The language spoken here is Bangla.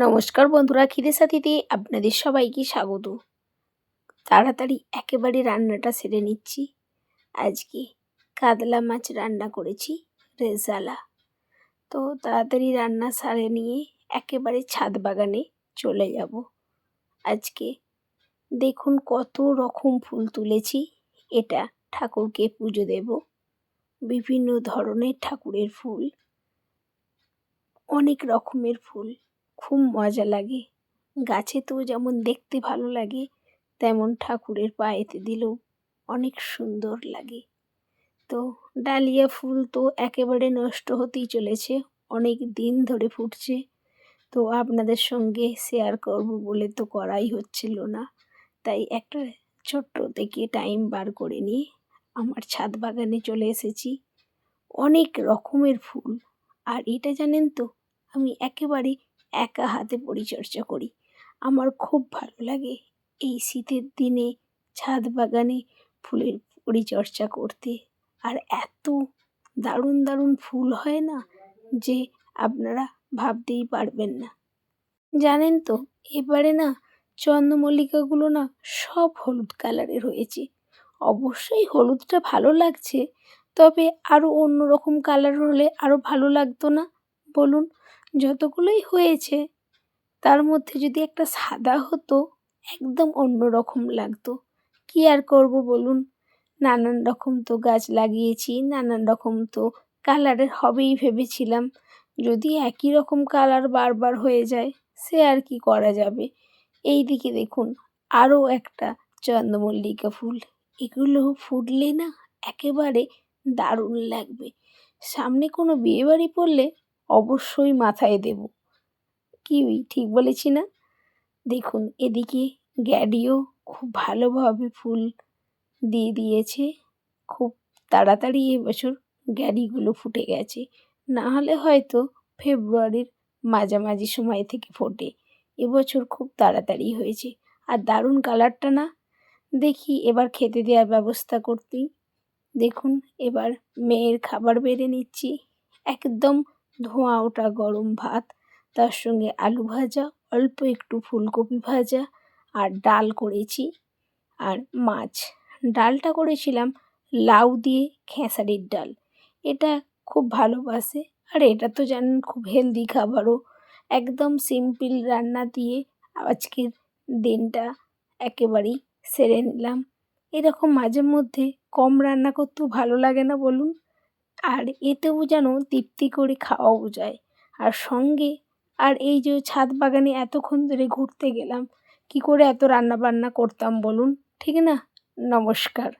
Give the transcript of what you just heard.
নমস্কার বন্ধুরা, খিদে সাথীতে আপনাদের সবাইকে স্বাগত। তাড়াতাড়ি একেবারে রান্নাটা সেরে নিচ্ছি। আজকে কাতলা মাছ রান্না করেছি রেজালা। তো তাড়াতাড়ি রান্না সারে নিয়ে একেবারে ছাদ বাগানে চলে যাব। আজকে দেখুন কত রকম ফুল তুলেছি। এটা ঠাকুরকে পুজো দেব। বিভিন্ন ধরনের ঠাকুরের ফুল, অনেক রকমের ফুল, খুব মজা লাগে। গাছে তো যেমন দেখতে ভালো লাগে, তেমন ঠাকুরের পায়েতে দিলেও অনেক সুন্দর লাগে। তো ডালিয়া ফুল তো একেবারে নষ্ট হতেই চলেছে, অনেক দিন ধরে ফুটছে। তো আপনাদের সঙ্গে শেয়ার করব বলে তো করাই হচ্ছিল না, তাই একটা ছোট্ট থেকে টাইম বার করে নিয়ে আমার ছাদ বাগানে চলে এসেছি। অনেক রকমের ফুল, আর এটা জানেন তো, আমি একেবারে একা হাতে পরিচর্যা করি। আমার খুব ভালো লাগে এই শীতের দিনে ছাদ বাগানে ফুলের পরিচর্যা করতে। আর এত দারুণ দারুণ ফুল হয় না যে আপনারা ভাবতেই পারবেন না। জানেন তো, এবারে না চন্দ্রমল্লিকাগুলো না সব হলুদ কালারের হয়েছে। অবশ্যই হলুদটা ভালো লাগছে, তবে আরও অন্য রকম কালার হলে আরও ভালো লাগতো না বলুন? যতগুলোই হয়েছে তার মধ্যে যদি একটা সাদা হতো, একদম অন্য রকম লাগতো। কী আর করব বলুন? নানান রকম তো গাছ লাগিয়েছি, নানান রকম তো কালারের হবেই ভেবেছিলাম। যদি একই রকম কালার বারবার হয়ে যায়, সে আর কি করা যাবে। এই দিকে দেখুন আরও একটা চন্দ্রমল্লিকা ফুল। এগুলো ফুটলে না একেবারে দারুণ লাগবে। সামনে কোনো বিয়েবাড়ি পড়লে অবশ্যই মাথায় দেব। কি ঠিক বলেছি না? দেখুন এদিকে গ্যাডিও খুব ভালোভাবে ফুল দিয়ে দিয়েছে। খুব তাড়াতাড়ি এবছর গ্যাডিগুলো ফুটে গেছে, না হলে হয়তো ফেব্রুয়ারির মাঝামাঝি সময় থেকে ফোটে। এবছর খুব তাড়াতাড়ি হয়েছে, আর দারুণ কালারটা না। দেখি এবার খেতে দেওয়ার ব্যবস্থা করতেই। দেখুন এবার মেয়ের খাবার বেড়ে নিচ্ছি। একদম ধোঁয়া ওঠা গরম ভাত, তার সঙ্গে আলু ভাজা, অল্প একটু ফুলকপি ভাজা, আর ডাল করেছি, আর মাছ। ডালটা করেছিলাম লাউ দিয়ে খেসারির ডাল। এটা খুব ভালোবাসে, আর এটা তো জানেন খুব হেলদি খাবারও। একদম সিম্পল রান্না দিয়ে আজকের দিনটা একেবারেই সেরে নিলাম। এরকম মাঝে মধ্যে কম রান্না করতেও ভালো লাগে না বলুন? আর এতেও যেন তৃপ্তি করে খাওয়াও যায়। আর সঙ্গে আর এই যে ছাদ বাগানে এতক্ষণ ধরে ঘুরতে গেলাম, কি করে এত রান্না বান্না করতাম বলুন? ঠিক না? নমস্কার।